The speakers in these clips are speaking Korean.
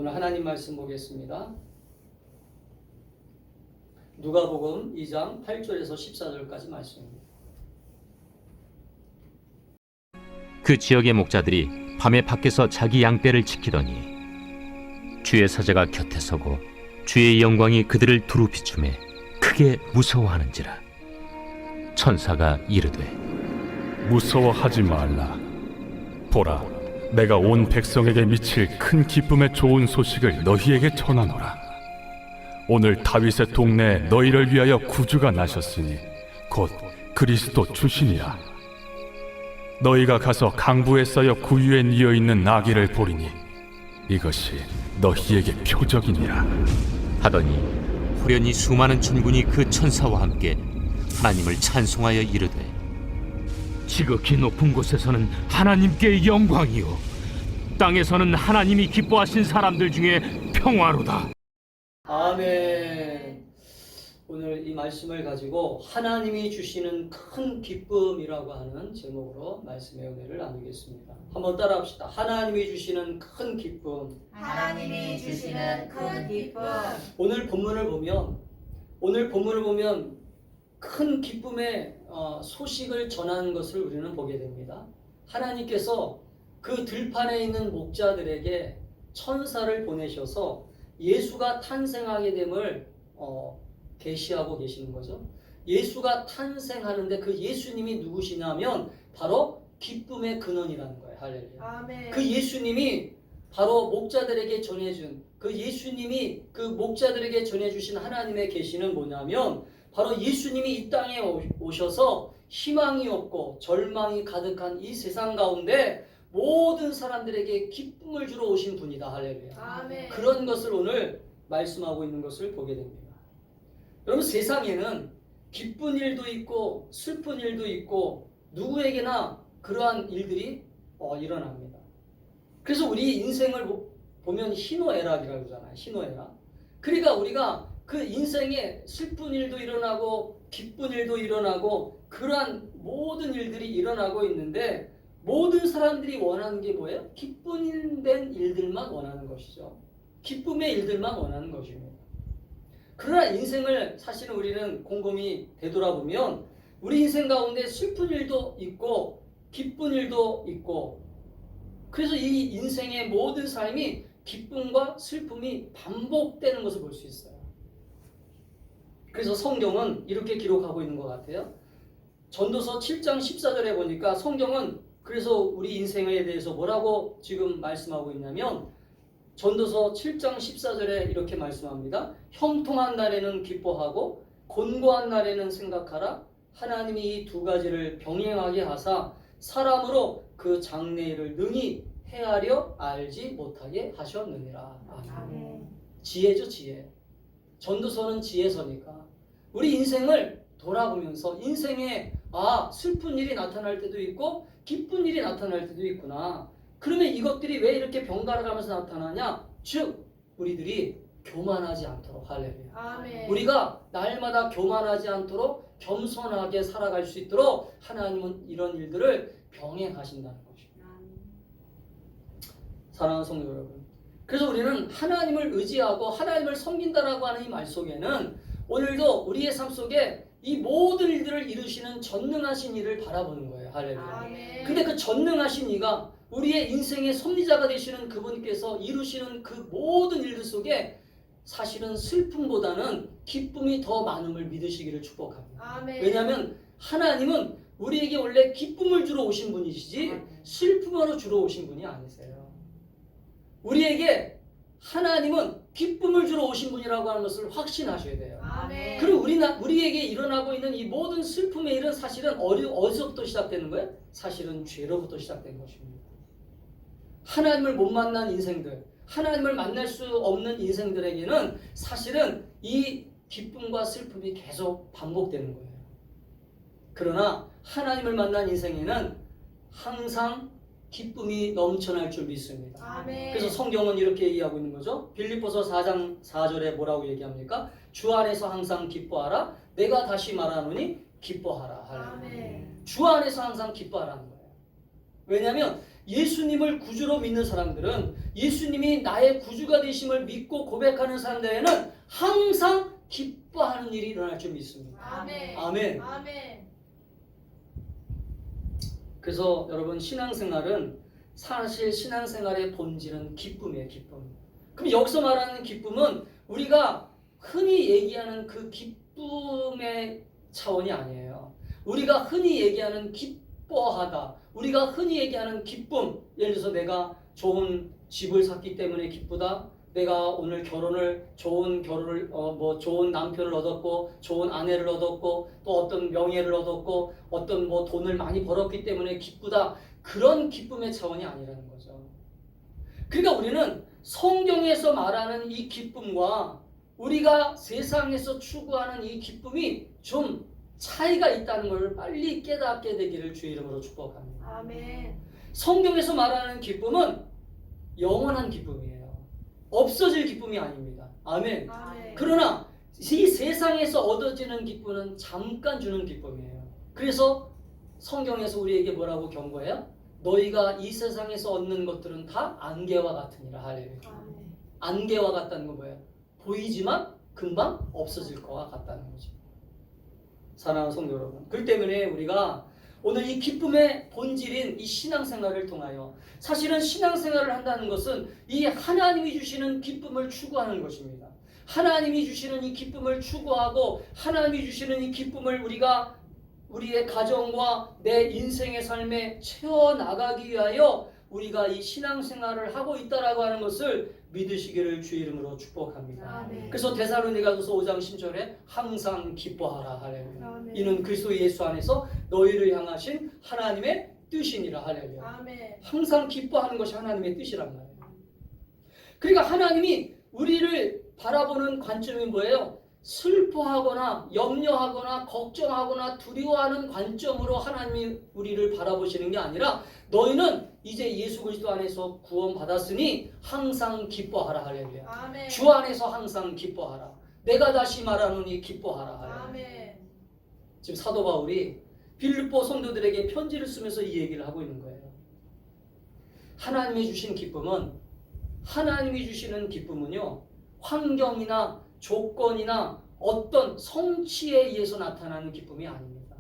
오늘 하나님 말씀 보겠습니다. 누가복음 2장 8절에서 14절까지 말씀입니다. 그 지역의 목자들이 밤에 밖에서 자기 양떼를 지키더니 주의 사자가 곁에 서고 주의 영광이 그들을 두루 비추매 크게 무서워하는지라. 천사가 이르되 무서워하지 말라. 보라, 내가 온 백성에게 미칠 큰 기쁨의 좋은 소식을 너희에게 전하노라. 오늘 다윗의 동네에 너희를 위하여 구주가 나셨으니 곧 그리스도 주시니라. 너희가 가서 강부에 쌓여 구유에 뉘어 있는 나귀를 보리니 이것이 너희에게 표적이니라. 하더니 후련히 수많은 천군이 그 천사와 함께 하나님을 찬송하여 이르되 지극히 높은 곳에서는 하나님께 영광이요 땅에서는 하나님이 기뻐하신 사람들 중에 평화로다. 아멘. 오늘 이 말씀을 가지고 하나님이 주시는 큰 기쁨이라고 하는 제목으로 말씀의 은혜를 나누겠습니다. 한번 따라합시다. 하나님이 주시는 큰 기쁨. 하나님이 주시는 큰 기쁨. 오늘 본문을 보면 큰 기쁨의 소식을 전하는 것을 우리는 보게 됩니다. 하나님께서 그 들판에 있는 목자들에게 천사를 보내셔서 예수가 탄생하게 됨을 계시하고 계시는 거죠. 예수가 탄생하는데 그 예수님이 누구시냐면 바로 기쁨의 근원이라는 거예요. 할렐루야. 아멘. 그 예수님이 바로 목자들에게 전해준 그 예수님이 그 목자들에게 전해주신 하나님의 계시는 뭐냐면 바로 예수님이 이 땅에 오셔서 희망이 없고 절망이 가득한 이 세상 가운데 모든 사람들에게 기쁨을 주러 오신 분이다. 할렐루야. 아멘. 그런 것을 오늘 말씀하고 있는 것을 보게 됩니다. 여러분, 세상에는 기쁜 일도 있고 슬픈 일도 있고 누구에게나 그러한 일들이 일어납니다. 그래서 우리 인생을 보면 희노애락이라고 하잖아요. 희노애락. 그러니까 우리가 그 인생에 슬픈 일도 일어나고 기쁜 일도 일어나고 그러한 모든 일들이 일어나고 있는데 모든 사람들이 원하는 게 뭐예요? 기쁜 일들만 원하는 것이죠. 기쁨의 일들만 원하는 것입니다. 그러나 인생을 사실은 우리는 곰곰이 되돌아보면 우리 인생 가운데 슬픈 일도 있고 기쁜 일도 있고 그래서 이 인생의 모든 삶이 기쁨과 슬픔이 반복되는 것을 볼 수 있어요. 그래서 성경은 이렇게 기록하고 있는 것 같아요. 전도서 7장 14절에 보니까 성경은 그래서 우리 인생에 대해서 뭐라고 지금 말씀하고 있냐면 전도서 7장 14절에 이렇게 말씀합니다. 형통한 날에는 기뻐하고 곤고한 날에는 생각하라. 하나님이 이 두 가지를 병행하게 하사 사람으로 그 장래일을 능히 헤아려 알지 못하게 하셨느니라. 아멘. 지혜죠, 지혜. 전도서는 지혜서니까 우리 인생을 돌아보면서 인생에 슬픈 일이 나타날 때도 있고 기쁜 일이 나타날 때도 있구나. 그러면 이것들이 왜 이렇게 번갈아가면서 나타나냐? 즉 우리들이 교만하지 않도록. 할렐루야. 아멘. 우리가 날마다 교만하지 않도록 겸손하게 살아갈 수 있도록 하나님은 이런 일들을 병행하신다는 것입니다. 사랑하는 성도 여러분, 그래서 우리는 하나님을 의지하고 하나님을 섬긴다라고 하는 이 말 속에는 오늘도 우리의 삶 속에 이 모든 일들을 이루시는 전능하신 이를 바라보는 거예요. 할렐루야. 아멘. 근데 그 전능하신 이가 우리의 인생의 섭리자가 되시는 그분께서 이루시는 그 모든 일들 속에 사실은 슬픔보다는 기쁨이 더 많음을 믿으시기를 축복합니다. 아멘. 왜냐하면 하나님은 우리에게 원래 기쁨을 주러 오신 분이시지 슬픔으로 주러 오신 분이 아니세요. 우리에게 하나님은 기쁨을 주러 오신 분이라고 하는 것을 확신하셔야 돼요. 아멘. 그리고 우리에게 일어나고 있는 이 모든 슬픔의 일은 사실은 어디서부터 시작되는 거예요? 사실은 죄로부터 시작된 것입니다. 하나님을 못 만난 인생들, 하나님을 만날 수 없는 인생들에게는 사실은 이 기쁨과 슬픔이 계속 반복되는 거예요. 그러나 하나님을 만난 인생에는 항상 기쁨이 넘쳐날 줄 믿습니다. 아멘. 그래서 성경은 이렇게 얘기하고 있는 거죠. 빌립보서 4장 4절에 뭐라고 얘기합니까? 주 안에서 항상 기뻐하라. 내가 다시 말하노니 기뻐하라. 아멘. 주 안에서 항상 기뻐하라는 거예요. 왜냐하면 예수님을 구주로 믿는 사람들은, 예수님이 나의 구주가 되심을 믿고 고백하는 사람들에게는 항상 기뻐하는 일이 일어날 줄 믿습니다. 아멘. 아멘. 아멘. 그래서 여러분, 신앙생활은 사실 신앙생활의 본질은 기쁨이에요. 기쁨. 그럼 여기서 말하는 기쁨은 우리가 흔히 얘기하는 그 기쁨의 차원이 아니에요. 우리가 흔히 얘기하는 기뻐하다, 우리가 흔히 얘기하는 기쁨, 예를 들어서 내가 좋은 집을 샀기 때문에 기쁘다, 내가 오늘 좋은 결혼을 좋은 남편을 얻었고 좋은 아내를 얻었고 또 어떤 명예를 얻었고 어떤 돈을 많이 벌었기 때문에 기쁘다, 그런 기쁨의 차원이 아니라는 거죠. 그러니까 우리는 성경에서 말하는 이 기쁨과 우리가 세상에서 추구하는 이 기쁨이 좀 차이가 있다는 걸 빨리 깨닫게 되기를 주의 이름으로 축복합니다. 아멘. 성경에서 말하는 기쁨은 영원한 기쁨이에요. 없어질 기쁨이 아닙니다. 아멘. 아멘. 그러나 이 세상에서 얻어지는 기쁨은 잠깐 주는 기쁨이에요. 그래서 성경에서 우리에게 뭐라고 경고해요? 너희가 이 세상에서 얻는 것들은 다 안개와 같으니라. 할렐루야. 아멘. 안개와 같다는 건 뭐예요? 보이지만 금방 없어질 거와 같다는 거죠. 사랑하는 성도 여러분, 그렇기 때문에 우리가 오늘 이 기쁨의 본질인 이 신앙생활을 통하여, 사실은 신앙생활을 한다는 것은 이 하나님이 주시는 기쁨을 추구하는 것입니다. 하나님이 주시는 이 기쁨을 추구하고 하나님이 주시는 이 기쁨을 우리가 우리의 가정과 내 인생의 삶에 채워나가기 위하여 우리가 이 신앙생활을 하고 있다라고 하는 것을 믿으시기를 주의 이름으로 축복합니다. 아멘. 그래서 데살로니가서서 5장 10절에 항상 기뻐하라. 할렐루야. 아멘. 이는 그리스도 예수 안에서 너희를 향하신 하나님의 뜻이니라. 할렐루야. 아멘. 항상 기뻐하는 것이 하나님의 뜻이란 말이에요. 그러니까 하나님이 우리를 바라보는 관점이 뭐예요? 슬퍼하거나 염려하거나 걱정하거나 두려워하는 관점으로 하나님이 우리를 바라보시는 게 아니라, 너희는 이제 예수 그리스도 안에서 구원받았으니 항상 기뻐하라. 할렐루야. 아멘. 주 안에서 항상 기뻐하라. 내가 다시 말하노니 기뻐하라. 할렐루야. 아멘. 지금 사도 바울이 빌립보 성도들에게 편지를 쓰면서 이 얘기를 하고 있는 거예요. 하나님이 주신 기쁨은, 하나님이 주시는 기쁨은요, 환경이나 조건이나 어떤 성취에 의해서 나타나는 기쁨이 아닙니다.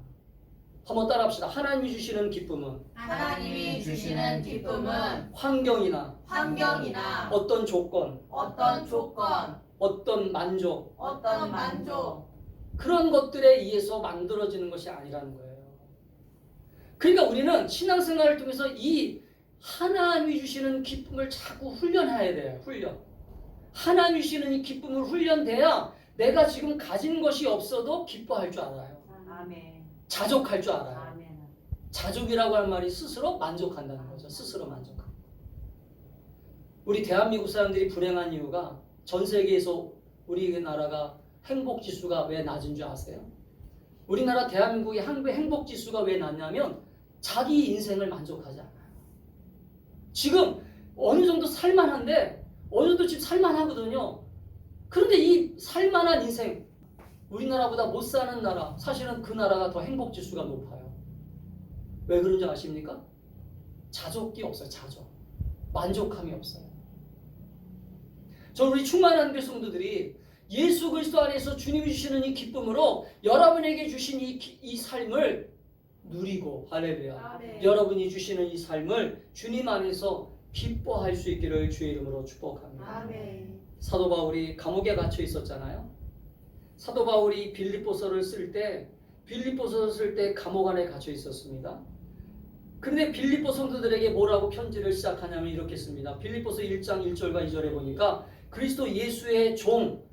한번 따라합시다. 하나님이 주시는 기쁨은 하나님이 주시는 기쁨은 환경이나 환경이나 어떤 조건, 어떤 조건, 어떤 만족, 어떤 만족, 그런 것들에 의해서 만들어지는 것이 아니라는 거예요. 그러니까 우리는 신앙생활을 통해서 이 하나님이 주시는 기쁨을 자꾸 훈련해야 돼요. 훈련. 하나님이 주시는 이 기쁨을 훈련돼야 내가 지금 가진 것이 없어도 기뻐할 줄 알아요. 아멘. 자족할 줄 알아요. 아멘. 자족이라고 할 말이 스스로 만족한다는 거죠. 스스로 만족하고. 우리 대한민국 사람들이 불행한 이유가, 전 세계에서 우리나라가 행복지수가 왜 낮은 줄 아세요? 우리나라 대한민국의 행복지수가 왜 낮냐면 자기 인생을 만족하지 않아요. 지금 어느 정도 살만한데, 어느 정도 지금 살만하거든요. 그런데 이 살만한 인생, 우리나라보다 못 사는 나라, 사실은 그 나라가 더 행복지수가 높아요. 왜 그런지 아십니까? 자족이 없어요. 자족. 만족함이 없어요. 저 우리 충만한 교회 성도들이 예수 그리스도 안에서 주님이 주시는 이 기쁨으로 여러분에게 주신 이 삶을 누리고, 할렐루야. 아멘. 여러분이 주시는 이 삶을 주님 안에서 기뻐할 수 있기를 주의 이름으로 축복합니다. 아멘. 사도 바울이 감옥에 갇혀 있었잖아요. 사도 바울이 빌립보서를 쓸 때 감옥 안에 갇혀 있었습니다. 그런데 빌립보 성도들에게 뭐라고 편지를 시작하냐면 이렇게 씁니다. 빌립보서 1장 1절과 2절에 보니까 그리스도 예수의 종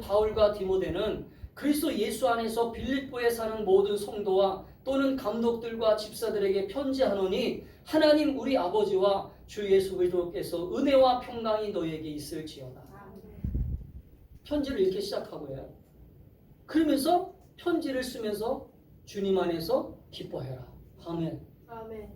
바울과 디모데는 그리스도 예수 안에서 빌립보에 사는 모든 성도와 또는 감독들과 집사들에게 편지하노니 하나님 우리 아버지와 주 예수 그리스도께서 은혜와 평강이 너희에게 있을지어다. 편지를 이렇게 시작하고 해요. 그러면서 편지를 쓰면서 주님 안에서 기뻐해라. 아멘. 아멘.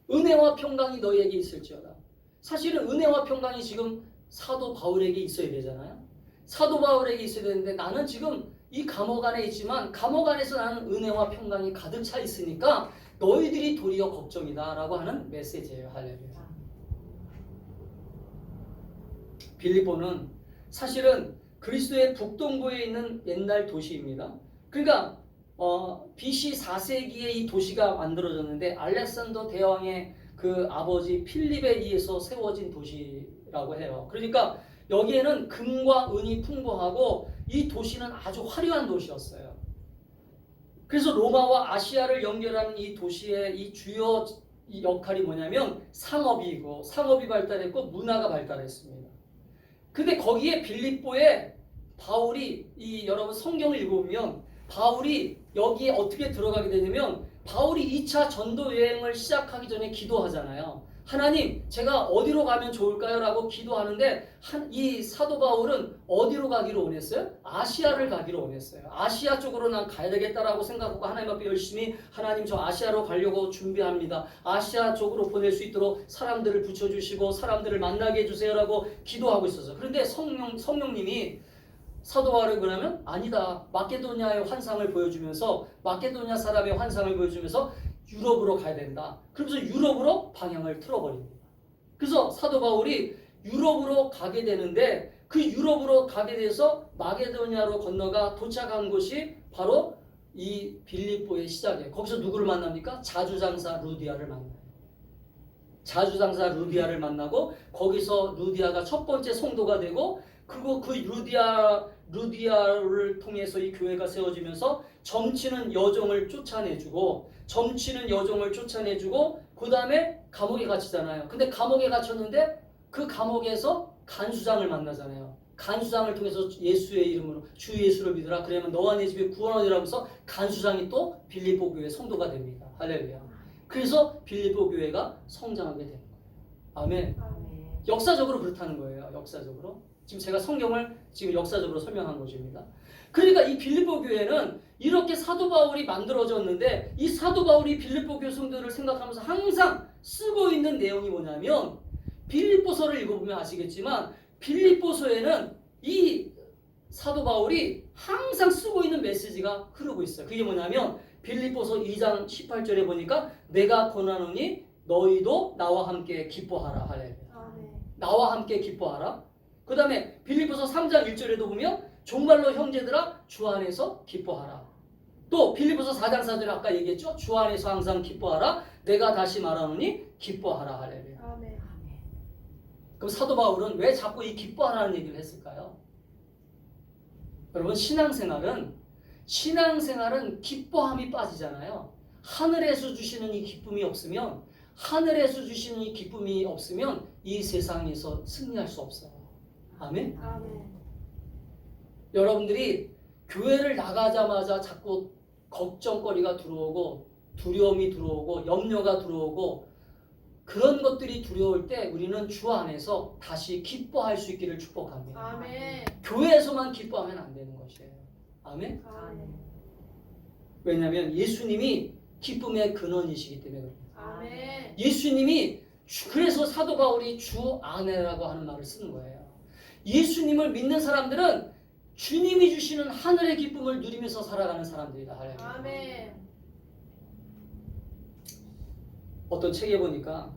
은혜와 평강이 너희에게 있을지어다. 사실은 은혜와 평강이 지금 사도 바울에게 있어야 되잖아요. 사도 바울에게 있어야 되는데 나는 지금 이 감옥 안에 있지만 감옥 안에서 나는 은혜와 평강이 가득 차 있으니까 너희들이 도리어 걱정이다라고 하는 메시지예요. 할렐루야. 빌립보는 사실은 그리스도의 북동부에 있는 옛날 도시입니다. 그러니까 BC 4세기에 이 도시가 만들어졌는데 알렉산더 대왕의 그 아버지 필립에 의해서 세워진 도시라고 해요. 그러니까 여기에는 금과 은이 풍부하고 이 도시는 아주 화려한 도시였어요. 그래서 로마와 아시아를 연결하는 이 도시의 이 주요 역할이 뭐냐면 상업이고, 상업이 발달했고 문화가 발달했습니다. 근데 거기에 빌립보에 바울이 여러분 성경을 읽어보면 바울이 여기에 어떻게 들어가게 되냐면 바울이 2차 전도 여행을 시작하기 전에 기도하잖아요. 하나님, 제가 어디로 가면 좋을까요? 라고 기도하는데 이 사도 바울은 어디로 가기를 원했어요? 아시아를 가기를 원했어요. 아시아 쪽으로 난 가야 되겠다라고 생각하고 하나님 앞에 열심히 하나님 저 아시아로 가려고 준비합니다. 아시아 쪽으로 보낼 수 있도록 사람들을 붙여주시고 사람들을 만나게 해주세요라고 기도하고 있었어요. 그런데 성령님이 사도 바울이 그러면 아니다. 마케도니아의 환상을 보여주면서 마케도니아 사람의 환상을 보여주면서 유럽으로 가야 된다. 그러면서 유럽으로 방향을 틀어버립니다. 그래서 사도 바울이 유럽으로 가게 되는데 그 유럽으로 가게 돼서 마게도니아로 건너가 도착한 곳이 바로 이 빌립보의 시작이에요. 거기서 누구를 만납니까? 자주장사 루디아를 만나요. 자주장사 루디아를 만나고 거기서 루디아가 첫 번째 성도가 되고 그리고 그 루디아를 통해서 이 교회가 세워지면서 점치는 여종을 쫓아내주고 그 다음에 감옥에 갇히잖아요. 근데 감옥에 갇혔는데 그 감옥에서 간수장을 만나잖아요. 간수장을 통해서 예수의 이름으로 주 예수를 믿으라. 그러면 너와 네 집에 구원 얻으라면서 간수장이 또 빌립보 교회 성도가 됩니다. 할렐루야. 그래서 빌립보 교회가 성장하게 되는 거예요. 아멘. 역사적으로 그렇다는 거예요. 역사적으로. 지금 제가 성경을 지금 역사적으로 설명한 것입니다. 그러니까 이 빌립보 교회는 이렇게 사도 바울이 만들어졌는데 이 사도 바울이 빌립보 교성들을 생각하면서 항상 쓰고 있는 내용이 뭐냐면 빌립보서를 읽어보면 아시겠지만 빌립보서에는 이 사도 바울이 항상 쓰고 있는 메시지가 흐르고 있어요. 그게 뭐냐면 빌립보서 2장 18절에 보니까 내가 권하노니 너희도 나와 함께 기뻐하라. 할렐루야. 나와 함께 기뻐하라. 그 다음에 빌립보서 3장 1절에도 보면 정말로 형제들아 주 안에서 기뻐하라. 또 빌립보서 4장 4절에 아까 얘기했죠. 주 안에서 항상 기뻐하라. 내가 다시 말하노니 기뻐하라. 할렐루야. 아멘. 그럼 사도 바울은 왜 자꾸 이 기뻐하라는 얘기를 했을까요? 여러분 신앙생활은 기뻐함이 빠지잖아요. 하늘에서 주시는 이 기쁨이 없으면 이 세상에서 승리할 수 없어요. 아멘? 여러분들이 교회를 나가자마자 자꾸 걱정거리가 들어오고 두려움이 들어오고 염려가 들어오고 그런 것들이 두려울 때 우리는 주 안에서 다시 기뻐할 수 있기를 축복합니다. 아멘. 교회에서만 기뻐하면 안 되는 것이에요. 아멘? 왜냐하면 예수님이 기쁨의 근원이시기 때문에 그래요. 아멘. 예수님이 그래서 사도 바울이 주 안에라고 하는 말을 쓰는 거예요. 예수님을 믿는 사람들은 주님이 주시는 하늘의 기쁨을 누리면서 살아가는 사람들이다. 아멘. 어떤 책에 보니까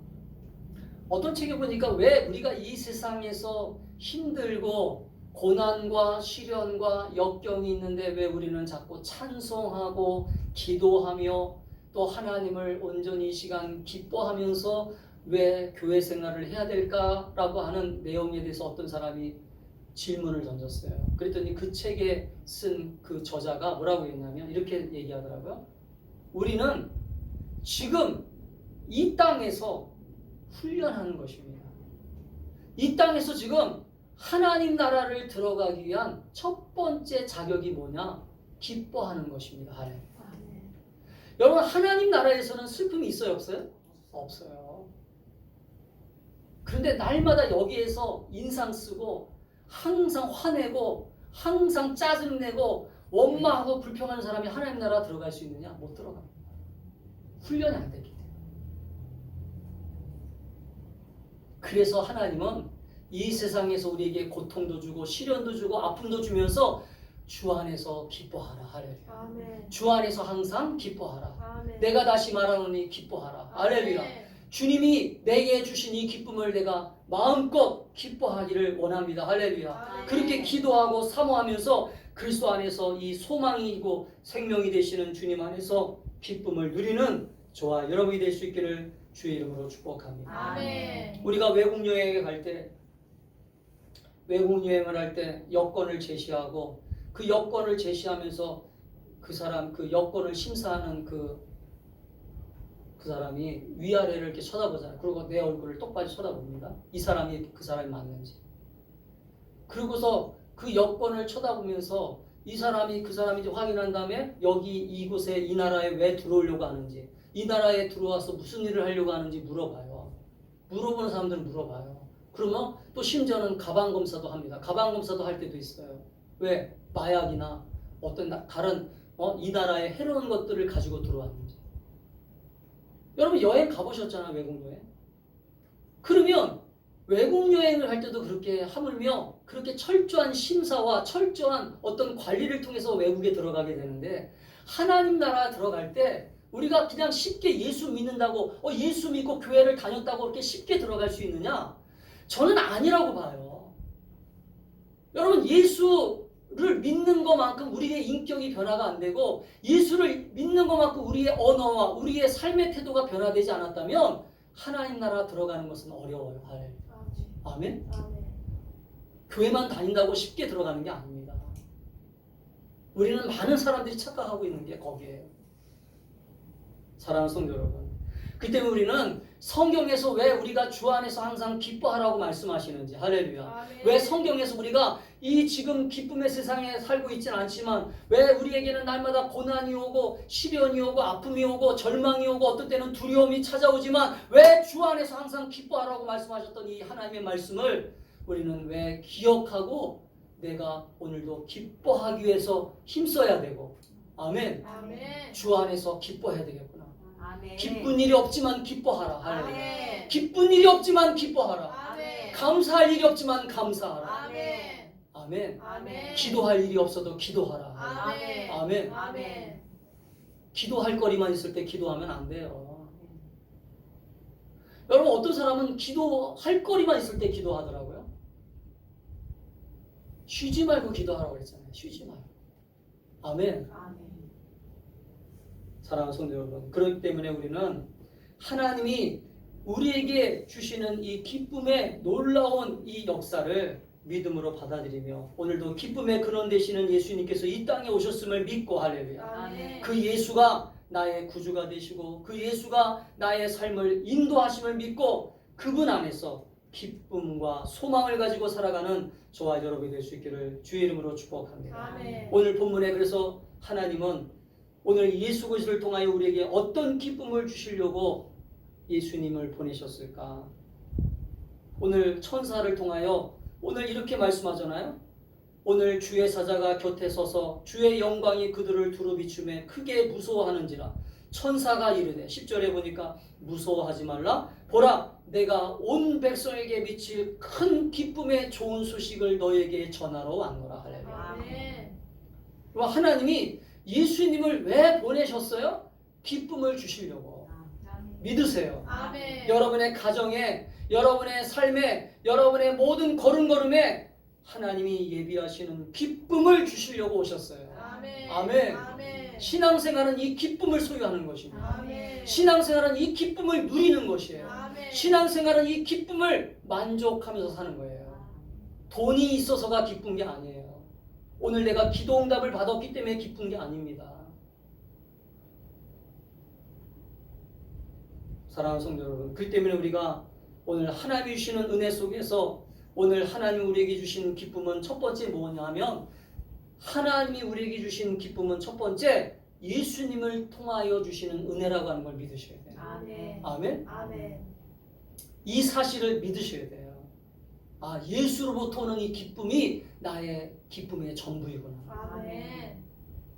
왜 우리가 이 세상에서 힘들고 고난과 시련과 역경이 있는데 왜 우리는 자꾸 찬송하고 기도하며 또 하나님을 온전히 이 시간 기뻐하면서 왜 교회 생활을 해야 될까라고 하는 내용에 대해서 어떤 사람이 질문을 던졌어요. 그랬더니 그 책에 쓴 그 저자가 뭐라고 했냐면 이렇게 얘기하더라고요. 우리는 지금 이 땅에서 훈련하는 것입니다. 이 땅에서 지금 하나님 나라를 들어가기 위한 첫 번째 자격이 뭐냐? 기뻐하는 것입니다. 할렐루야. 여러분 하나님 나라에서는 슬픔이 있어요? 없어요? 없어요. 그런데 날마다 여기에서 인상 쓰고 항상 화내고 항상 짜증내고 원망하고 불평하는 사람이 하나님 나라 들어갈 수 있느냐? 못 들어갑니다. 훈련이 안 됐기 때문에. 그래서 하나님은 이 세상에서 우리에게 고통도 주고 시련도 주고 아픔도 주면서 주 안에서 기뻐하라. 할렐루야. 아멘. 주 안에서 항상 기뻐하라. 아멘. 내가 다시 말하노니 기뻐하라. 할렐루야. 주님이 내게 주신 이 기쁨을 내가 마음껏 기뻐하기를 원합니다. 할렐루야. 아멘. 그렇게 기도하고 사모하면서 그리스도 안에서 이 소망이고 생명이 되시는 주님 안에서 기쁨을 누리는 저와 여러분이 될 수 있기를 주의 이름으로 축복합니다. 아멘. 우리가 외국 여행에 갈 때, 외국 여행을 할 때 여권을 제시하고 그 여권을 제시하면서 그 사람 그 여권을 심사하는 그 사람이 위아래를 이렇게 쳐다보잖아요. 그리고 내 얼굴을 똑바로 쳐다봅니다. 이 사람이 그 사람이 맞는지. 그리고서 그 여권을 쳐다보면서 이 사람이 그 사람인지 확인한 다음에 여기 이곳에 이 나라에 왜 들어오려고 하는지, 이 나라에 들어와서 무슨 일을 하려고 하는지 물어봐요. 물어보는 사람들은 물어봐요. 그러면 또 심지어는 가방 검사도 합니다. 가방 검사도 할 때도 있어요. 왜? 마약이나 어떤 다른 이 나라에 해로운 것들을 가지고 들어왔는지. 여러분 여행 가보셨잖아요. 외국 여행. 그러면 외국 여행을 할 때도 그렇게 하물며 그렇게 철저한 심사와 철저한 어떤 관리를 통해서 외국에 들어가게 되는데, 하나님 나라 들어갈 때 우리가 그냥 쉽게 예수 믿는다고 예수 믿고 교회를 다녔다고 그렇게 쉽게 들어갈 수 있느냐? 저는 아니라고 봐요. 여러분 예수를 믿는 것만큼 우리의 인격이 변화가 안 되고 예수를 믿는 것만큼 우리의 언어와 우리의 삶의 태도가 변화되지 않았다면 하나님 나라 들어가는 것은 어려워요. 아멘. 아멘. 교회만 다닌다고 쉽게 들어가는 게 아닙니다. 우리는 많은 사람들이 착각하고 있는 게 거기에요. 사랑하는 성도 여러분, 그 때문에 우리는 성경에서 왜 우리가 주 안에서 항상 기뻐하라고 말씀하시는지, 할렐루야. 아멘. 왜 성경에서 우리가 이 지금 기쁨의 세상에 살고 있지는 않지만 왜 우리에게는 날마다 고난이 오고 시련이 오고 아픔이 오고 절망이 오고 어떤 때는 두려움이 찾아오지만 왜 주 안에서 항상 기뻐하라고 말씀하셨던 이 하나님의 말씀을 우리는 왜 기억하고 내가 오늘도 기뻐하기 위해서 힘써야 되고, 아멘. 아멘. 주 안에서 기뻐해야 되겠구나. 아멘. 기쁜 일이 없지만 기뻐하라. 할렐루야. 아멘. 기쁜 일이 없지만 기뻐하라. 아멘. 감사할 일이 없지만 감사하라. 아멘. 아멘. 아멘. 기도할 일이 없어도 기도하라. 아멘. 아멘. 아멘. 기도할 거리만 있을 때 기도하면 안 돼요. 여러분 어떤 사람은 기도할 거리만 있을 때 기도하더라고요. 쉬지 말고 기도하라고 그랬잖아요. 쉬지 말고. 아멘. 아멘. 사랑하는 성도 여러분, 그렇기 때문에 우리는 하나님이 우리에게 주시는 이 기쁨의 놀라운 이 역사를 믿음으로 받아들이며 오늘도 기쁨의 근원 되시는 예수님께서 이 땅에 오셨음을 믿고, 할렐루야. 아멘. 그 예수가 나의 구주가 되시고 그 예수가 나의 삶을 인도하심을 믿고 그분 안에서 기쁨과 소망을 가지고 살아가는 저와 여러분이 될 수 있기를 주의 이름으로 축복합니다. 아멘. 오늘 본문에 그래서 하나님은 오늘 예수 그리스도를 통하여 우리에게 어떤 기쁨을 주시려고 예수님을 보내셨을까? 오늘 천사를 통하여 오늘 이렇게 말씀하잖아요. 오늘 주의 사자가 곁에 서서 주의 영광이 그들을 두루비추매 크게 무서워하는지라. 천사가 이르되 10절에 보니까 무서워하지 말라. 보라 내가 온 백성에게 미칠 큰 기쁨의 좋은 소식을 너에게 전하러 왔노라. 할렐루야. 아멘. 하나님이 예수님을 왜 보내셨어요? 기쁨을 주시려고. 믿으세요. 아멘. 여러분의 가정에, 여러분의 삶에, 여러분의 모든 걸음걸음에 하나님이 예비하시는 기쁨을 주시려고 오셨어요. 아멘. 아멘. 아멘. 신앙생활은 이 기쁨을 소유하는 것입니다. 아멘. 신앙생활은 이 기쁨을 누리는 것이에요. 아멘. 신앙생활은 이 기쁨을 만족하면서 사는 거예요. 돈이 있어서가 기쁜 게 아니에요. 오늘 내가 기도응답을 받았기 때문에 기쁜 게 아닙니다. 사랑하는 성도 여러분, 그렇기 때문에 우리가 오늘 하나님이 주시는 은혜 속에서 오늘 하나님 우리에게 주신 기쁨은 첫 번째 뭐냐면, 하나님이 우리에게 주신 기쁨은 첫 번째 예수님을 통하여 주시는 은혜라고 하는 걸 믿으셔야 돼요. 아멘. 아멘. 아멘. 이 사실을 믿으셔야 돼요. 아, 예수로부터 오는 이 기쁨이 나의 기쁨의 전부이구나. 아멘.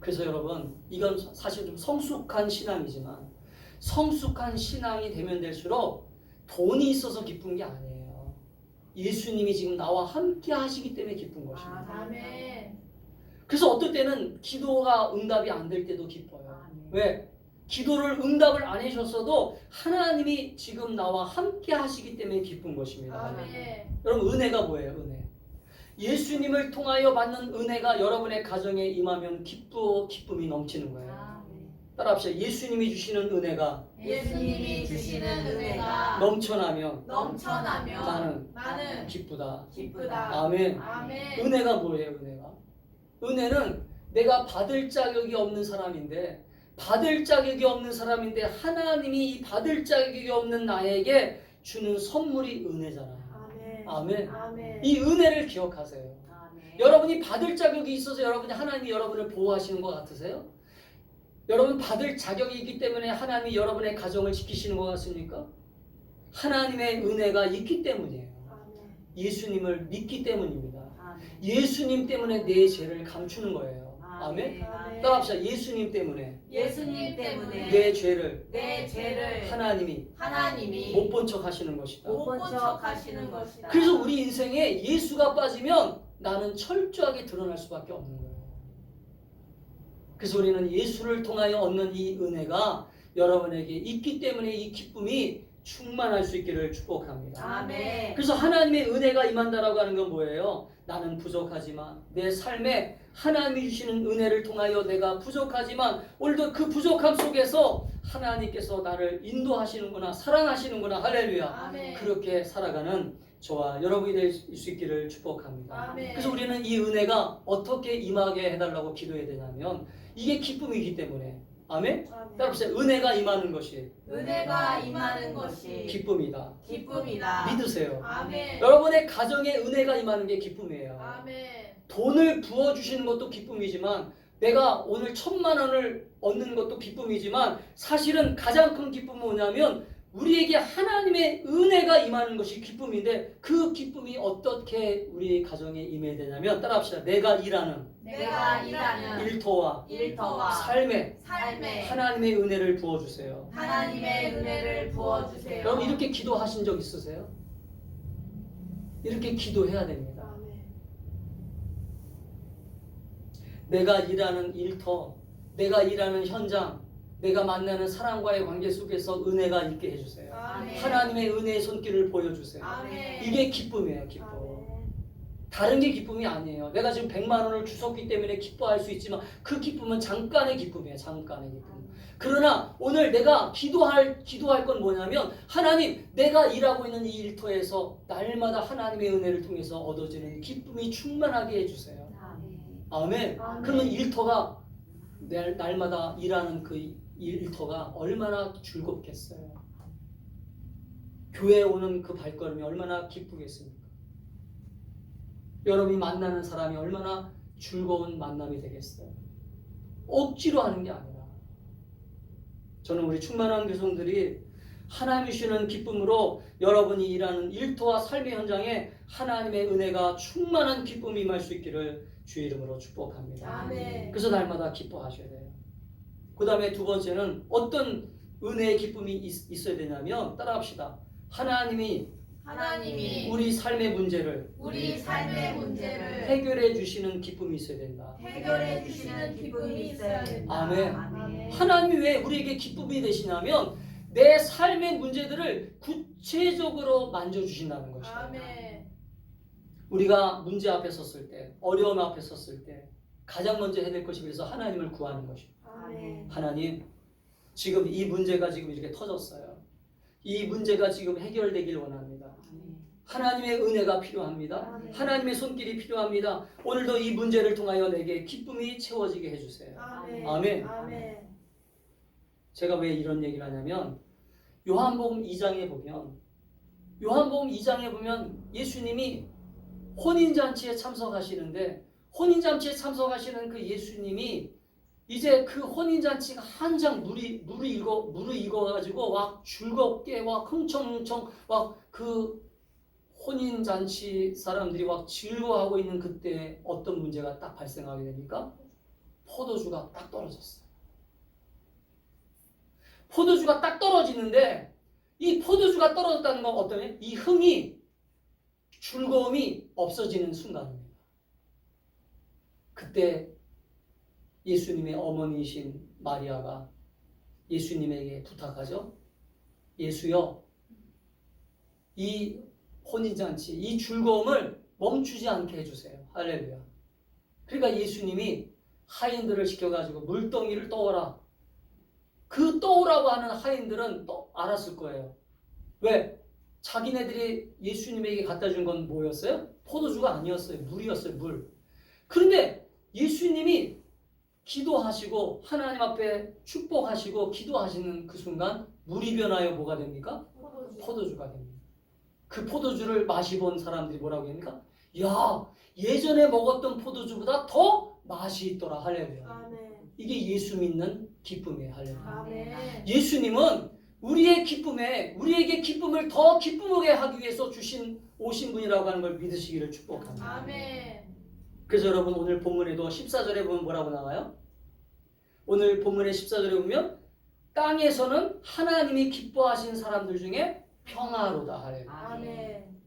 그래서 여러분, 이건 사실 좀 성숙한 신앙이지만 성숙한 신앙이 되면 될수록 돈이 있어서 기쁜 게 아니에요. 예수님이 지금 나와 함께 하시기 때문에 기쁜 것입니다. 아멘. 그래서 어떨 때는 기도가 응답이 안 될 때도 기뻐요. 아멘. 왜? 기도를 응답을 안 해주셔도 하나님이 지금 나와 함께 하시기 때문에 기쁜 것입니다. 아멘. 여러분 은혜가 뭐예요? 은혜. 예수님을 통하여 받는 은혜가 여러분의 가정에 임하면 기쁨이 넘치는 거예요. 아멘. 따라합시다. 예수님이 주시는 은혜가 예수님이 주시는 은혜가 넘쳐나면 넘쳐나면 나는 기쁘다. 기쁘다. 아멘. 아멘. 은혜가 뭐예요? 은혜가? 은혜는 내가 받을 자격이 없는 사람인데 하나님이 이 받을 자격이 없는 나에게 주는 선물이 은혜잖아요. 아멘. 이 은혜를 기억하세요. 아멘. 여러분이 받을 자격이 있어서 하나님이 여러분을 보호하시는 것 같으세요? 여러분 받을 자격이 있기 때문에 하나님이 여러분의 가정을 지키시는 것 같습니까? 하나님의 은혜가 있기 때문이에요. 예수님을 믿기 때문입니다. 아멘. 예수님 때문에 내 죄를 감추는 거예요. 아멘. 아멘. 따라합시다. 예수님 때문에 예수님 때문에 내 죄를 내 죄를 하나님이 못 본 척 하시는 것이다. 못 본 척 하시는 것이다. 그래서 우리 인생에 예수가 빠지면 나는 철저하게 드러날 수밖에 없는 거예요. 그래서 우리는 예수를 통하여 얻는 이 은혜가 여러분에게 있기 때문에 이 기쁨이 충만할 수 있기를 축복합니다. 아멘. 그래서 하나님의 은혜가 임한다라고 하는 건 뭐예요? 나는 부족하지만 내 삶에 하나님이 주시는 은혜를 통하여 내가 부족하지만 오늘도 그 부족함 속에서 하나님께서 나를 인도하시는구나, 사랑하시는구나. 할렐루야. 아멘. 그렇게 살아가는 저와 여러분이 될 수 있기를 축복합니다. 아멘. 그래서 우리는 이 은혜가 어떻게 임하게 해달라고 기도해야 되냐면 이게 기쁨이기 때문에 아멘? 따라합시다. 은혜가 임하는 것이 은혜가 임하는 것이 기쁨이다. 기쁨이다. 믿으세요. 아멘. 여러분의 가정에 은혜가 임하는 게 기쁨이에요. 아멘. 돈을 부어주시는 것도 기쁨이지만 내가 오늘 1,000만 원을 얻는 것도 기쁨이지만 사실은 가장 큰 기쁨은 뭐냐면 우리에게 하나님의 은혜가 임하는 것이 기쁨인데 그 기쁨이 어떻게 우리 가정에 임해야 되냐면 따라합시다. 내가 일하는 일터와 삶에 하나님의 은혜를 부어주세요. 하나님의 은혜를 부어주세요. 여러분 이렇게 기도하신 적 있으세요? 이렇게 기도해야 됩니다. 내가 일하는 일터, 내가 일하는 현장, 내가 만나는 사람과의 관계 속에서 은혜가 있게 해주세요. 아멘. 하나님의 은혜의 손길을 보여주세요. 아멘. 이게 기쁨이에요. 기쁨. 다른 게 기쁨이 아니에요. 내가 지금 100만 원을 주웠기 때문에 기뻐할 수 있지만 그 기쁨은 잠깐의 기쁨이에요. 잠깐의 기쁨. 그러나 오늘 내가 기도할 건 뭐냐면 하나님, 내가 일하고 있는 이 일터에서 날마다 하나님의 은혜를 통해서 얻어지는 기쁨이 충만하게 해주세요. 아멘. 그러면 일터가 날마다 일하는 그 일터가 얼마나 즐겁겠어요. 교회에 오는 그 발걸음이 얼마나 기쁘겠습니까? 여러분이 만나는 사람이 얼마나 즐거운 만남이 되겠어요. 억지로 하는 게 아니라 저는 우리 충만한 교성들이 하나님이 주시는 기쁨으로 여러분이 일하는 일터와 삶의 현장에 하나님의 은혜가 충만한 기쁨이 임할 수 있기를 주의 이름으로 축복합니다. 아멘. 그래서 날마다 기뻐하셔야 돼요. 그 다음에 두 번째는 어떤 은혜의 기쁨이 있어야 되냐면 따라합시다. 하나님이 우리 삶의 문제를 해결해 주시는 기쁨이 있어야 된다. 해결해 주시는 기쁨이 있어야 된다. 아멘. 아멘. 하나님이 왜 우리에게 기쁨이 되시냐면 내 삶의 문제들을 구체적으로 만져주신다는 것이다. 아멘. 우리가 문제 앞에 섰을 때, 어려움 앞에 섰을 때 가장 먼저 해야 될 것이 그래서 하나님을 구하는 것입니다. 아멘. 하나님, 지금 이 문제가 지금 이렇게 터졌어요. 이 문제가 지금 해결되길 원합니다. 하나님의 은혜가 필요합니다. 아멘. 하나님의 손길이 필요합니다. 오늘도 이 문제를 통하여 내게 기쁨이 채워지게 해주세요. 아멘. 아멘. 아멘. 제가 왜 이런 얘기를 하냐면 요한복음 2장에 보면 예수님이 혼인잔치에 참석하시는데 혼인잔치에 참석하시는 그 예수님이 이제 그 혼인잔치가 한창 물이 익어가지고 막 즐겁게 막 흥청흥청 막 그 혼인잔치 사람들이 막 즐거워하고 있는 그때 어떤 문제가 딱 발생하게 됩니까? 포도주가 딱 떨어졌어요. 포도주가 딱 떨어지는데 이 포도주가 떨어졌다는 건 어떠냐? 이 흥이 즐거움이 없어지는 순간입니다. 그때 예수님의 어머니이신 마리아가 예수님에게 부탁하죠. 예수여, 이 혼인잔치, 이 즐거움을 멈추지 않게 해주세요. 할렐루야. 그러니까 예수님이 하인들을 시켜가지고 물동이를 떠오라. 그 떠오라고 하는 하인들은 또 알았을 거예요. 왜? 자기네들이 예수님에게 갖다 준 건 뭐였어요? 포도주가 아니었어요. 물이었어요. 물. 그런데 예수님이 기도하시고 하나님 앞에 축복하시고 기도하시는 그 순간 물이 변하여 뭐가 됩니까? 포도주가 됩니다. 그 포도주를 마시본 사람들이 뭐라고 합니까? 야, 예전에 먹었던 포도주보다 더 맛이 있더라. 할렐루야. 아멘. 이게 예수 믿는 기쁨이에요. 할렐루야. 아멘. 예수님은 우리의 기쁨에, 우리에게 기쁨을 더 기쁨하게 하기 위해서 오신 분이라고 하는 걸 믿으시기를 축복합니다. 아멘. 그래서 여러분 오늘 본문에도 14절에 보면 뭐라고 나와요? 오늘 본문의 14절에 보면 땅에서는 하나님이 기뻐하신 사람들 중에 평화로다. 할렐루야. 아멘.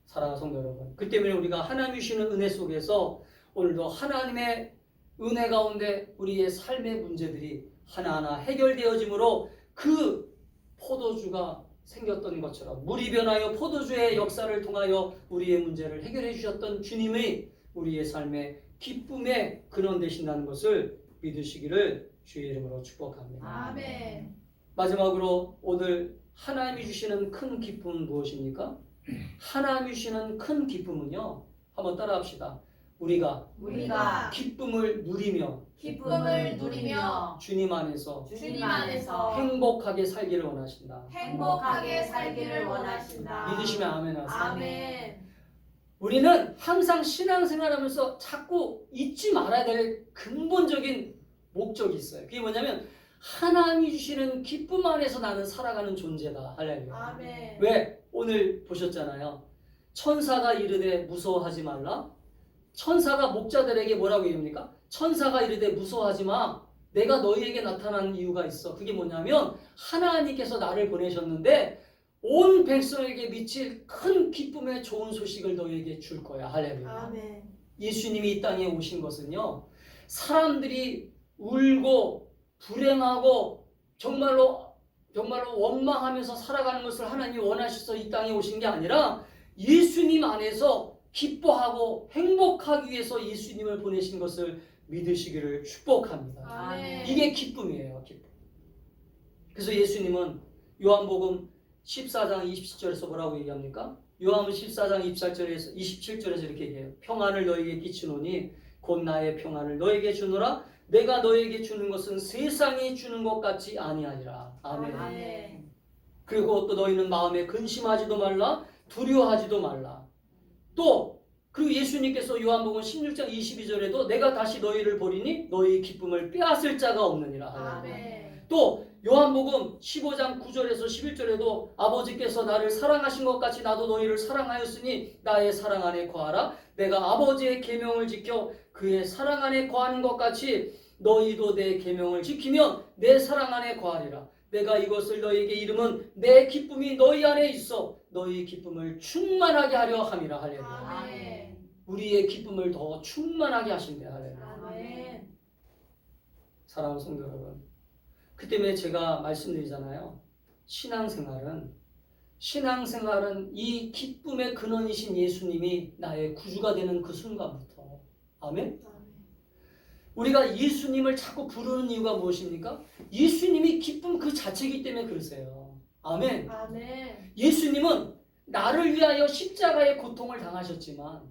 사랑하는 성도 여러분, 그 때문에 우리가 하나님이 주시는 은혜 속에서 오늘도 하나님의 은혜 가운데 우리의 삶의 문제들이 하나하나 해결되어지므로 그 포도주가 생겼던 것처럼 물이 변하여 포도주의 역사를 통하여 우리의 문제를 해결해 주셨던 주님이 우리의 삶의 기쁨의 근원 되신다는 것을 믿으시기를 주의 이름으로 축복합니다. 아멘. 마지막으로 오늘 하나님이 주시는 큰 기쁨은 무엇입니까? 하나님이 주시는 큰 기쁨은요, 한번 따라합시다. 우리가 기쁨을 누리며 기쁨을 누리며 주님 안에서 주님 안에서 행복하게 살기를 원하신다. 행복하게 살기를 원하신다. 믿으시면 아멘 하세요. 아멘. 우리는 항상 신앙생활하면서 자꾸 잊지 말아야 될 근본적인 목적이 있어요. 그게 뭐냐면 하나님이 주시는 기쁨 안에서 나는 살아가는 존재다. 할렐루야. 아멘. 왜? 오늘 보셨잖아요. 천사가 이르되 무서워하지 말라. 천사가 목자들에게 뭐라고 얘기합니까? 천사가 이르되 무서워하지 마. 내가 너희에게 나타난 이유가 있어. 그게 뭐냐면 하나님께서 나를 보내셨는데 온 백성에게 미칠 큰 기쁨의 좋은 소식을 너희에게 줄 거야. 할렐루야. 아멘. 예수님이 이 땅에 오신 것은요, 사람들이 울고 불행하고 정말로 원망하면서 살아가는 것을 하나님이 원하셔서 이 땅에 오신 게 아니라 예수님 안에서 기뻐하고 행복하기 위해서 예수님을 보내신 것을 믿으시기를 축복합니다. 아멘. 이게 기쁨이에요. 기쁨. 그래서 예수님은 요한복음 14장 27절에서 뭐라고 얘기합니까? 요한복음 14장 27절에서 이렇게 얘기해요. 평안을 너에게 끼치노니 곧 나의 평안을 너에게 주노라. 내가 너에게 주는 것은 세상이 주는 것 같지 아니하니라. 아멘. 아멘. 그리고 또 너희는 마음에 근심하지도 말라, 두려워하지도 말라. 또 그리고 예수님께서 요한복음 16장 22절에도 내가 다시 너희를 보리니 너희 기쁨을 빼앗을 자가 없느니라. 아멘. 또 요한복음 15장 9절에서 11절에도 아버지께서 나를 사랑하신 것 같이 나도 너희를 사랑하였으니 나의 사랑 안에 거하라. 내가 아버지의 계명을 지켜 그의 사랑 안에 거하는 것 같이 너희도 내 계명을 지키면 내 사랑 안에 거하리라. 내가 이것을 너희에게 이름은 내 기쁨이 너희 안에 있어 너희 기쁨을 충만하게 하려 함이라. 할렐루야. 아멘. 우리의 기쁨을 더 충만하게 하신대. 할렐루야. 아멘. 사랑하는 성도 여러분, 그 때문에 제가 말씀드리잖아요. 신앙생활은 이 기쁨의 근원이신 예수님이 나의 구주가 되는 그 순간부터, 아멘? 우리가 예수님을 자꾸 부르는 이유가 무엇입니까? 예수님이 기쁨 그 자체이기 때문에 그러세요. 아멘. 아멘. 예수님은 나를 위하여 십자가의 고통을 당하셨지만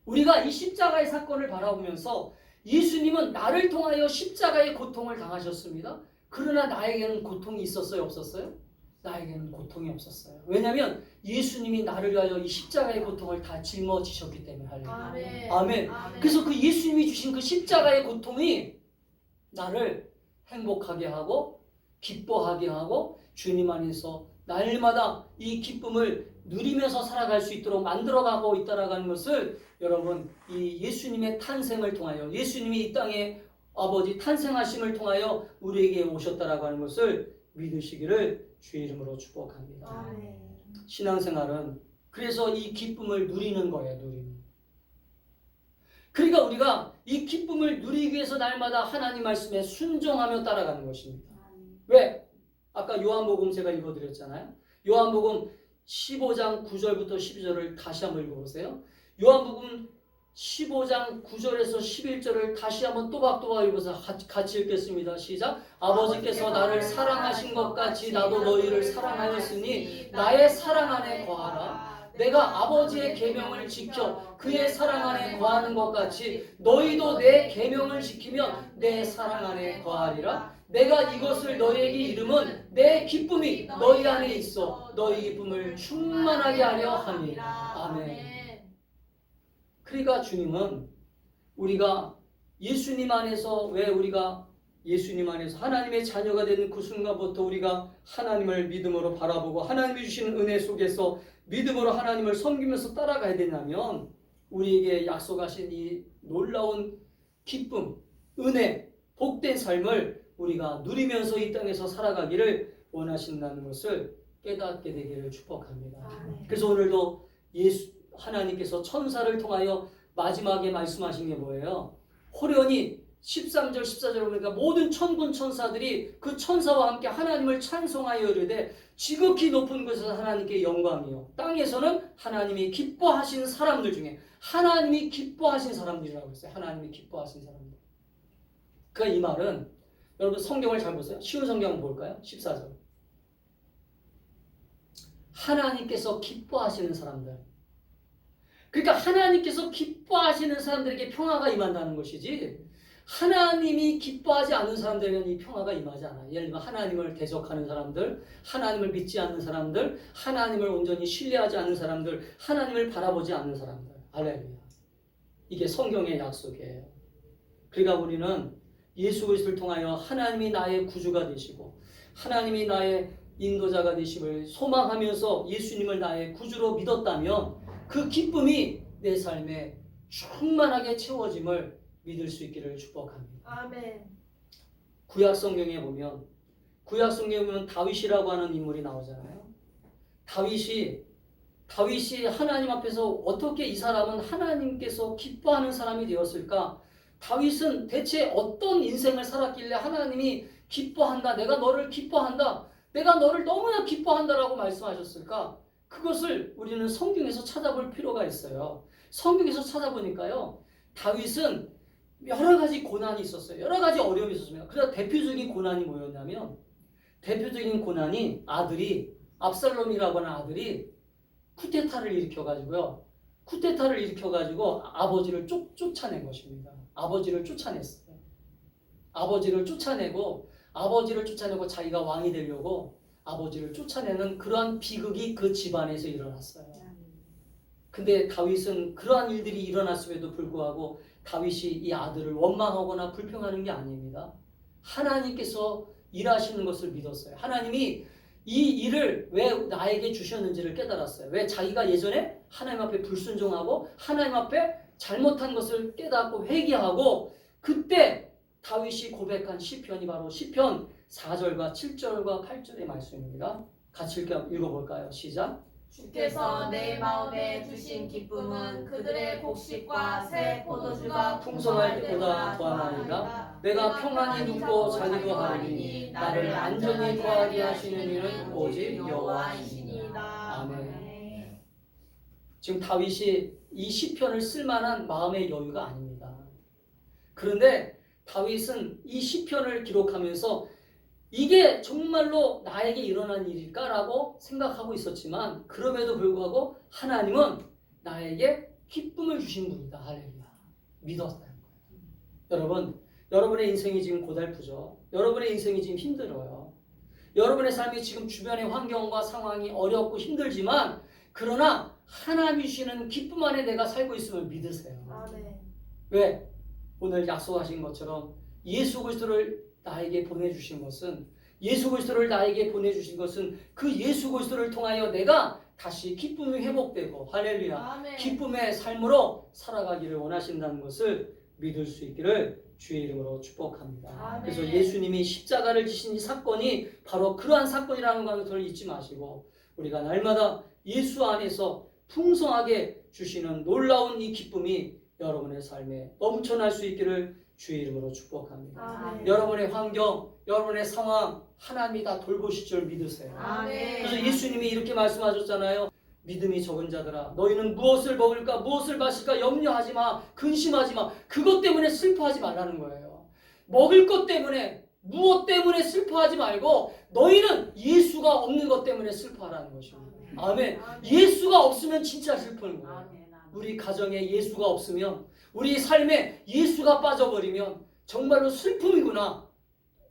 우리가 이 십자가의 사건을 바라보면서 예수님은 나를 통하여 십자가의 고통을 당하셨습니다. 그러나 나에게는 고통이 있었어요? 없었어요? 나에게는 고통이 없었어요. 왜냐하면 예수님이 나를 위하여 이 십자가의 고통을 다 짊어지셨기 때문에. 할렐루야. 아멘. 아멘. 아멘. 그래서 그 예수님이 주신 그 십자가의 고통이 나를 행복하게 하고 기뻐하게 하고 주님 안에서 날마다 이 기쁨을 누리면서 살아갈 수 있도록 만들어가고 있다라는 것을 여러분 이 예수님의 탄생을 통하여 예수님이 이 땅에 아버지 탄생하심을 통하여 우리에게 오셨다라고 하는 것을 믿으시기를 주의 이름으로 축복합니다. 아멘. 신앙생활은 그래서 이 기쁨을 누리는 거예요. 누리는. 그러니까 우리가 이 기쁨을 누리기 위해서 날마다 하나님 말씀에 순종하며 따라가는 것입니다. 왜? 아까 요한복음 제가 읽어드렸잖아요. 요한복음 15장 9절부터 12절을 다시 한번 읽어보세요. 요한복음 15장 9절에서 11절을 다시 한번 또박또박 읽어서 같이 읽겠습니다. 시작. 아버지께서 나를 사랑하신 것 같이 나도 너희를 사랑하였으니 나의 사랑 안에 거하라. 내가 아버지의 계명을 지켜 그의 사랑 안에 거하는 것 같이 너희도 내 계명을 지키면 내 사랑 안에 거하리라. 내가 이것을 너희에게 이름은 내 기쁨이 너희 안에 있어 너희 기쁨을 충만하게 하려 함이라. 아멘. 그러니까 주님은 우리가 예수님 안에서, 왜 우리가 예수님 안에서 하나님의 자녀가 되는 그 순간부터 우리가 하나님을 믿음으로 바라보고 하나님이 주시는 은혜 속에서 믿음으로 하나님을 섬기면서 따라가야 되냐면 우리에게 약속하신 이 놀라운 기쁨, 은혜, 복된 삶을 우리가 누리면서 이 땅에서 살아가기를 원하신다는 것을 깨닫게 되기를 축복합니다. 그래서 오늘도 하나님께서 천사를 통하여 마지막에 말씀하신 게 뭐예요? 호련히 13절 14절 보니까 모든 천군 천사들이 그 천사와 함께 하나님을 찬송하여 이르되 지극히 높은 곳에서 하나님께 영광이요 땅에서는 하나님이 기뻐하신 사람들 중에 하나님이 기뻐하신 사람들이라고 했어요. 하나님이 기뻐하신 사람들. 그러니까 이 말은 여러분 성경을 잘 보세요. 쉬운 성경 볼까요? 14절. 하나님께서 기뻐하시는 사람들. 그러니까 하나님께서 기뻐하시는 사람들에게 평화가 임한다는 것이지 하나님이 기뻐하지 않는 사람들에게는 이 평화가 임하지 않아요. 예를 들면 하나님을 대적하는 사람들, 하나님을 믿지 않는 사람들, 하나님을 온전히 신뢰하지 않는 사람들, 하나님을 바라보지 않는 사람들. 할렐루야. 이게 성경의 약속이에요. 그러니까 우리는 예수 그리스도를 통하여 하나님이 나의 구주가 되시고 하나님이 나의 인도자가 되심을 소망하면서 예수님을 나의 구주로 믿었다면 그 기쁨이 내 삶에 충만하게 채워짐을 믿을 수 있기를 축복합니다. 아멘. 구약 성경에 보면 다윗이라고 하는 인물이 나오잖아요. 다윗이 하나님 앞에서 어떻게 이 사람은 하나님께서 기뻐하는 사람이 되었을까? 다윗은 대체 어떤 인생을 살았길래 하나님이 기뻐한다, 내가 너를 기뻐한다, 내가 너를 너무나 기뻐한다라고 말씀하셨을까? 그것을 우리는 성경에서 찾아볼 필요가 있어요. 성경에서 찾아보니까요, 다윗은 여러 가지 고난이 있었어요. 여러 가지 어려움이 있었습니다. 그래서 대표적인 고난이 뭐였냐면, 대표적인 고난이 압살롬이라고 하는 아들이 쿠데타를 일으켜가지고 아버지를 쫓아낸 것입니다. 아버지를 쫓아냈어요. 아버지를 쫓아내고 자기가 왕이 되려고 아버지를 쫓아내는 그러한 비극이 그 집안에서 일어났어요. 근데 다윗은 그러한 일들이 일어났음에도 불구하고 다윗이 이 아들을 원망하거나 불평하는 게 아닙니다. 하나님께서 일하시는 것을 믿었어요. 하나님이 이 일을 왜 나에게 주셨는지를 깨달았어요. 왜 자기가 예전에 하나님 앞에 불순종하고 하나님 앞에 잘못한 것을 깨닫고 회개하고 그때 다윗이 고백한 시편이 바로 시편 4절과 7절과 8절의 말씀입니다. 같이 읽어볼까요? 시작. 주께서 내 마음에 주신 기쁨은 그들의 곡식과 새 포도주가 풍성할 때보다 더하나이다. 내가 평안히 눕고 자기도 하리니 나를 안전히 거하게 하시는 이는 오직 여호와이시니이다. 아멘. 지금 다윗이 이 시편을 쓸 만한 마음의 여유가 아닙니다. 그런데 다윗은 이 시편을 기록하면서 이게 정말로 나에게 일어난 일일까라고 생각하고 있었지만 그럼에도 불구하고 하나님은 나에게 기쁨을 주신 분이다. 할렐루야. 믿었다는 거예요. 여러분의 인생이 지금 고달프죠. 여러분의 인생이 지금 힘들어요. 여러분의 삶이 지금 주변의 환경과 상황이 어렵고 힘들지만 그러나 하나님이 주시는 기쁨 안에 내가 살고 있음을 믿으세요. 아멘. 왜? 오늘 약속하신 것처럼 예수 그리스도를 나에게 보내주신 것은 그 예수 그리스도를 통하여 내가 다시 기쁨이 회복되고 할렐루야 아멘. 기쁨의 삶으로 살아가기를 원하신다는 것을 믿을 수 있기를 주의 이름으로 축복합니다. 아멘. 그래서 예수님이 십자가를 지신 이 사건이 바로 그러한 사건이라는 것을 잊지 마시고 우리가 날마다 예수 안에서 풍성하게 주시는 놀라운 이 기쁨이 여러분의 삶에 넘쳐날 수 있기를 주의 이름으로 축복합니다. 아멘. 여러분의 환경, 여러분의 상황 하나님이 다 돌보실 줄 믿으세요. 아멘. 그래서 예수님이 이렇게 말씀하셨잖아요. 믿음이 적은 자들아, 너희는 무엇을 먹을까 무엇을 마실까 염려하지 마, 근심하지 마. 그것 때문에 슬퍼하지 말라는 거예요. 먹을 것 때문에, 무엇 때문에 슬퍼하지 말고 너희는 예수가 없는 것 때문에 슬퍼하라는 것입니다. 아멘. 예수가 없으면 진짜 슬픈 거예요. 우리 가정에 예수가 없으면, 우리 삶에 예수가 빠져버리면 정말로 슬픔이구나.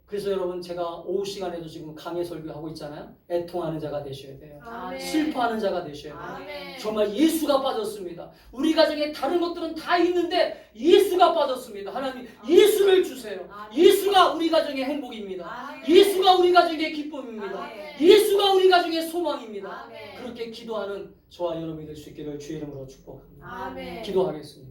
그래서 여러분, 제가 오후 시간에도 지금 강해 설교하고 있잖아요. 애통하는 자가 되셔야 돼요. 아멘. 슬퍼하는 자가 되셔야 돼요. 아멘. 정말 예수가 빠졌습니다. 우리 가정에 다른 것들은 다 있는데 예수가 빠졌습니다. 하나님, 예수를 주세요. 예수가 우리 가정의 행복입니다. 아멘. 예수가 우리 가정의 기쁨입니다. 아멘. 예수가 우리 가정의 소망입니다. 아멘. 그렇게 기도하는 저와 여러분이 될 수 있기를 주의 이름으로 축복합니다. 아멘. 기도하겠습니다.